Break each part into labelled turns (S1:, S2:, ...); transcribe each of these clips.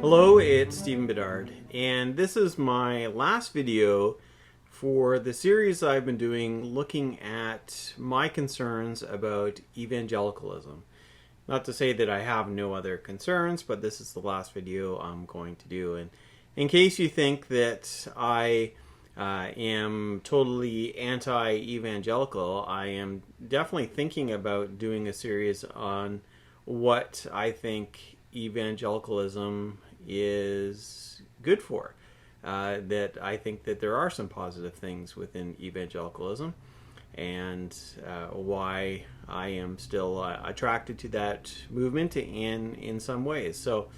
S1: Hello, it's Stephen Bedard, and this is my last video for the series I've been doing looking at my concerns about evangelicalism. Not to say that I have no other concerns, but this is the last video I'm going to do. And in case you think that I am totally anti-evangelical, I am definitely thinking about doing a series on what I think evangelicalism is good for. That I think that there are some positive things within evangelicalism, and why I am still attracted to that movement in some ways. So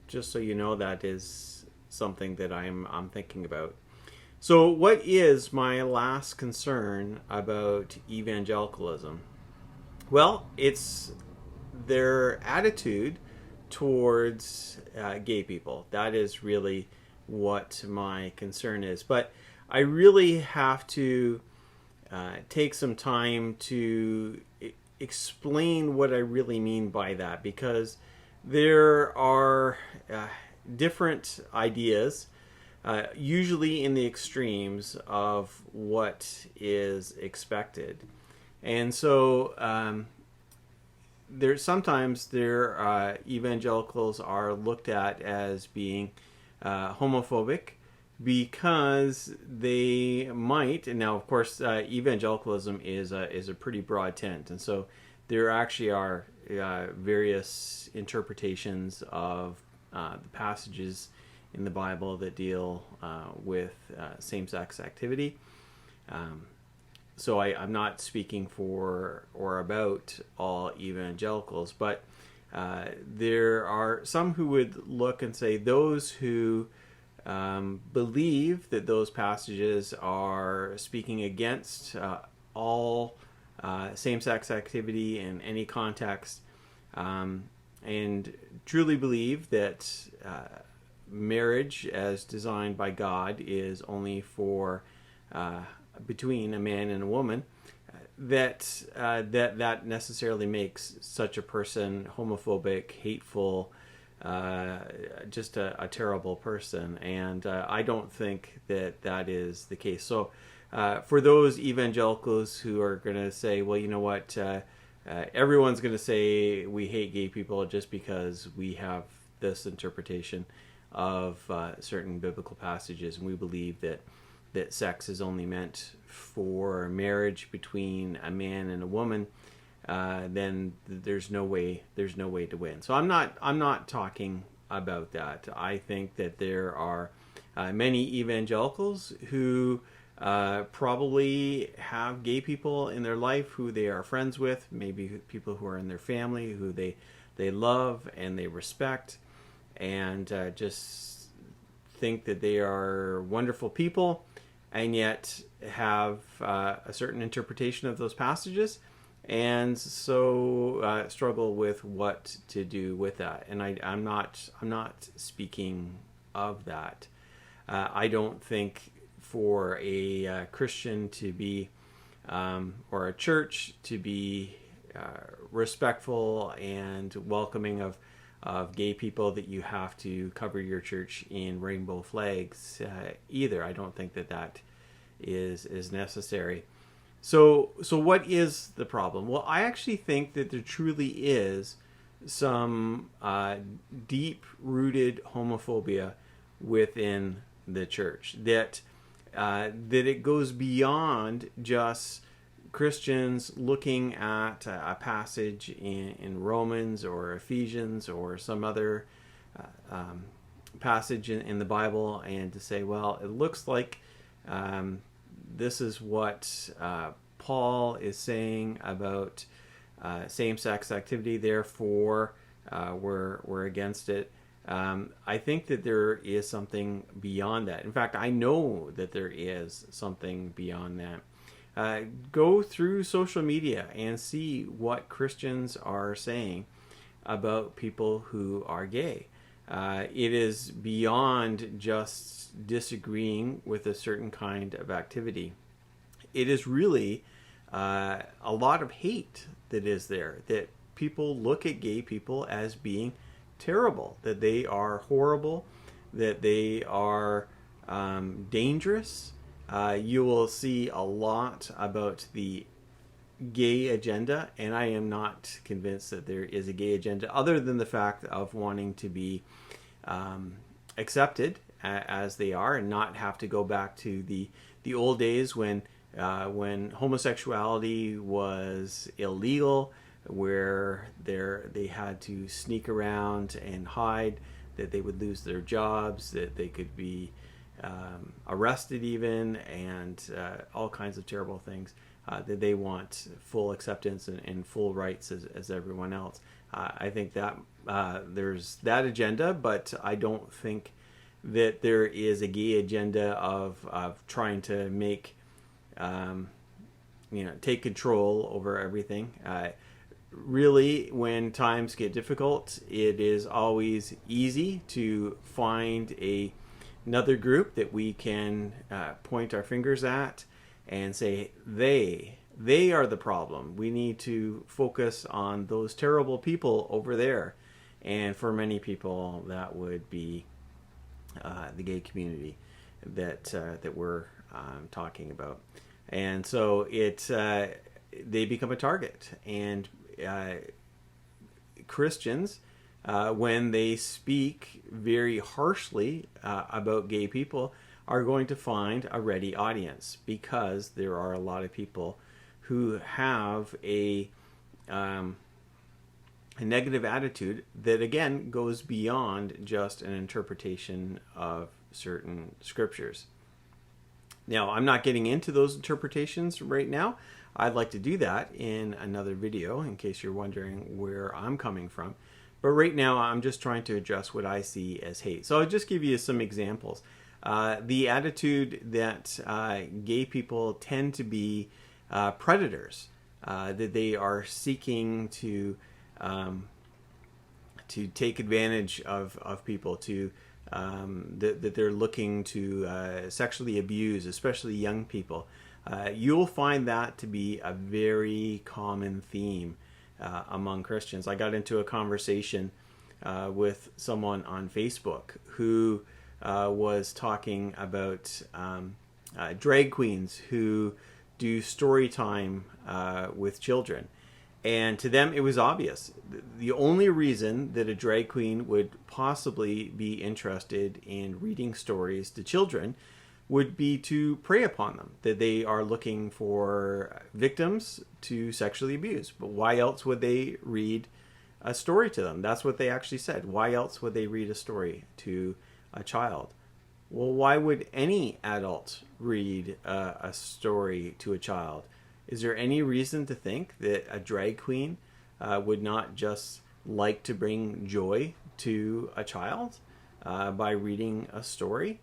S1: just so you know, that is something that I'm thinking about. So what is my last concern about evangelicalism? Well, it's their attitude towards gay people. That is really what my concern is. But I really have to take some time to explain what I really mean by that, because there are different ideas, usually in the extremes of what is expected. And so sometimes evangelicals are looked at as being homophobic because they might, and now of course evangelicalism is a pretty broad tent, and so there actually are various interpretations of the passages in the Bible that deal with same-sex activity. So I'm not speaking for or about all evangelicals, but there are some who would look and say those who believe that those passages are speaking against all same-sex activity in any context, and truly believe that marriage as designed by God is only for between a man and a woman, that necessarily makes such a person homophobic, hateful, just a terrible person. And I don't think that is the case. So for those evangelicals who are going to say, well, you know what, everyone's going to say we hate gay people just because we have this interpretation of certain biblical passages, and we believe that sex is only meant for marriage between a man and a woman, then there's no way to win. So I'm not talking about that. I think that there are many evangelicals who probably have gay people in their life who they are friends with, maybe people who are in their family who they love and they respect, and just think that they are wonderful people, and yet have a certain interpretation of those passages, and so struggle with what to do with that. And I'm not speaking of that. I don't think for a Christian to be, or a church to be respectful and welcoming of gay people, that you have to cover your church in rainbow flags either. I don't think that is necessary. So what is the problem? Well, I actually think that there truly is some deep-rooted homophobia within the church, that it goes beyond just Christians looking at a passage in Romans or Ephesians or some other passage in the Bible, and to say, well, it looks like this is what Paul is saying about same-sex activity, therefore we're against it. I think that there is something beyond that. In fact, I know that there is something beyond that. Go through social media and see what Christians are saying about people who are gay. It is beyond just disagreeing with a certain kind of activity. It is really a lot of hate that is there, that people look at gay people as being terrible, that they are horrible, that they are dangerous. You will see a lot about the gay agenda, and I am not convinced that there is a gay agenda other than the fact of wanting to be accepted as they are and not have to go back to the old days when homosexuality was illegal, where they had to sneak around and hide, that they would lose their jobs, that they could be arrested even, and all kinds of terrible things. That they want full acceptance and full rights as everyone else. I think that there's that agenda, but I don't think that there is a gay agenda of trying to make, take control over everything. Really, when times get difficult, it is always easy to find another group that we can point our fingers at and say they are the problem. We need to focus on those terrible people over there. And for many people, that would be the gay community that we're talking about. And so they become a target. And Christians, when they speak very harshly about gay people, are going to find a ready audience, because there are a lot of people who have a negative attitude that, again, goes beyond just an interpretation of certain scriptures. Now, I'm not getting into those interpretations right now. I'd like to do that in another video, in case you're wondering where I'm coming from. But right now, I'm just trying to address what I see as hate. So I'll just give you some examples. The attitude that gay people tend to be predators, that they are seeking to take advantage of people, that they're looking to sexually abuse, especially young people. You'll find that to be a very common theme among Christians. I got into a conversation with someone on Facebook who was talking about drag queens who do story time with children. And to them, it was obvious. The only reason that a drag queen would possibly be interested in reading stories to children would be to prey upon them, that they are looking for victims to sexually abuse. But why else would they read a story to them? That's what they actually said. Why else would they read a story to a child? Well, why would any adult read a story to a child? Is there any reason to think that a drag queen would not just like to bring joy to a child by reading a story?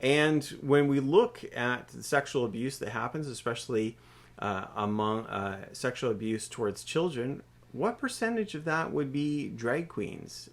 S1: And when we look at the sexual abuse that happens, especially among sexual abuse towards children, what percentage of that would be drag queens?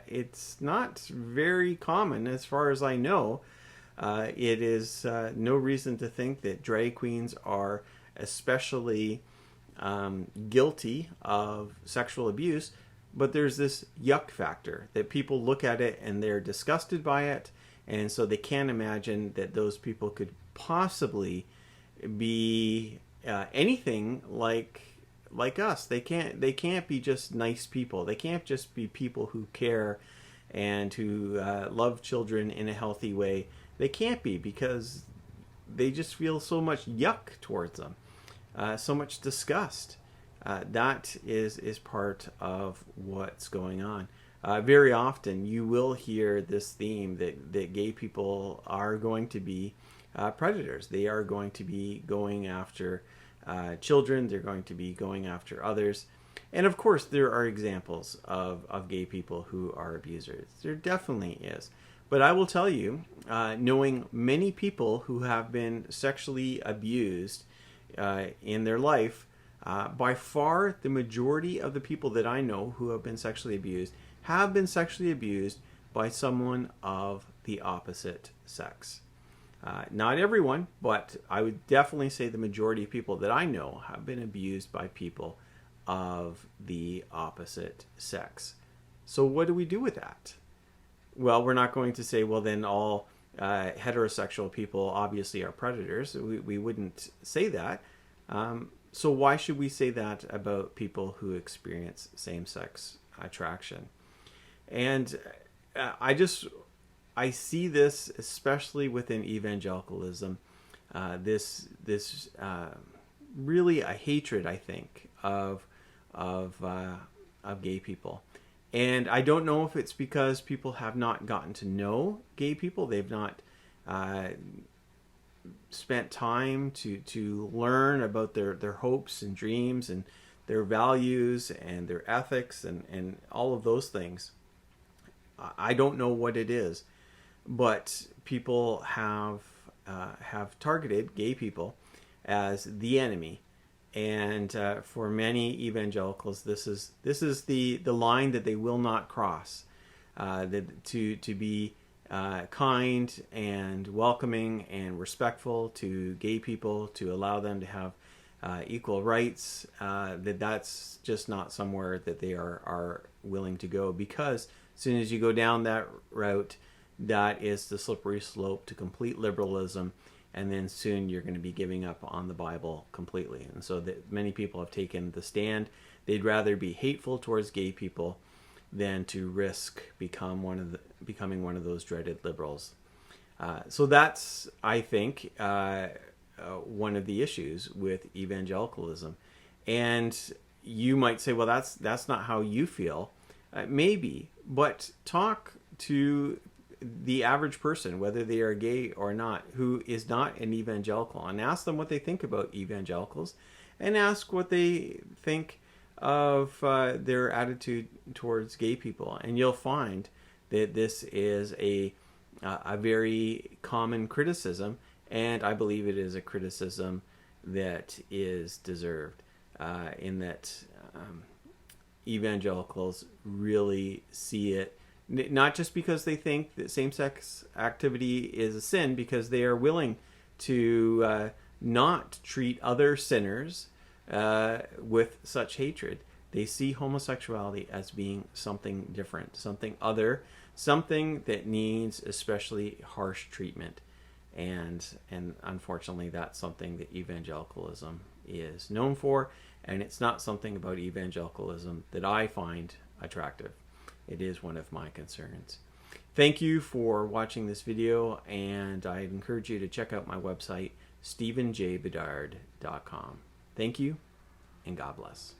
S1: It's not very common, as far as I know. It is no reason to think that drag queens are especially guilty of sexual abuse, but there's this yuck factor that people look at it and they're disgusted by it, and so they can't imagine that those people could possibly be anything like us. They can't be just nice people. They can't just be people who care and who love children in a healthy way. They can't be, because they just feel so much yuck towards them, so much disgust. That is part of what's going on. Very often you will hear this theme that gay people are going to be predators. They are going to be going after children. They're going to be going after others. And of course, there are examples of gay people who are abusers. There definitely is. But I will tell you, knowing many people who have been sexually abused in their life, by far the majority of the people that I know who have been sexually abused by someone of the opposite sex. Not everyone, but I would definitely say the majority of people that I know have been abused by people of the opposite sex. So what do we do with that? Well, we're not going to say, well, then all heterosexual people obviously are predators. We wouldn't say that. So why should we say that about people who experience same-sex attraction? And I see this especially within evangelicalism, this really a hatred, I think, of gay people. And I don't know if it's because people have not gotten to know gay people. They've not spent time to learn about their hopes and dreams and their values and their ethics and all of those things. I don't know what it is, but people have targeted gay people as the enemy. And for many evangelicals, this is the line that they will not cross. To be kind and welcoming and respectful to gay people, to allow them to have equal rights, that's just not somewhere that they are willing to go, because as soon as you go down that route, that is the slippery slope to complete liberalism. And then soon you're going to be giving up on the Bible completely. And so that many people have taken the stand. They'd rather be hateful towards gay people than to risk becoming one of those dreaded liberals. So that's, I think, one of the issues with evangelicalism. And you might say, well, that's not how you feel. Maybe, but talk to the average person, whether they are gay or not, who is not an evangelical, and ask them what they think about evangelicals, and ask what they think of their attitude towards gay people. And you'll find that this is a very common criticism, and I believe it is a criticism that is deserved, in that evangelicals really see it not just because they think that same-sex activity is a sin, because they are willing to not treat other sinners with such hatred. They see homosexuality as being something different, something other, something that needs especially harsh treatment. And unfortunately, that's something that evangelicalism is known for, and it's not something about evangelicalism that I find attractive. It is one of my concerns. Thank you for watching this video, and I encourage you to check out my website, stephenjbedard.com. Thank you, and God bless.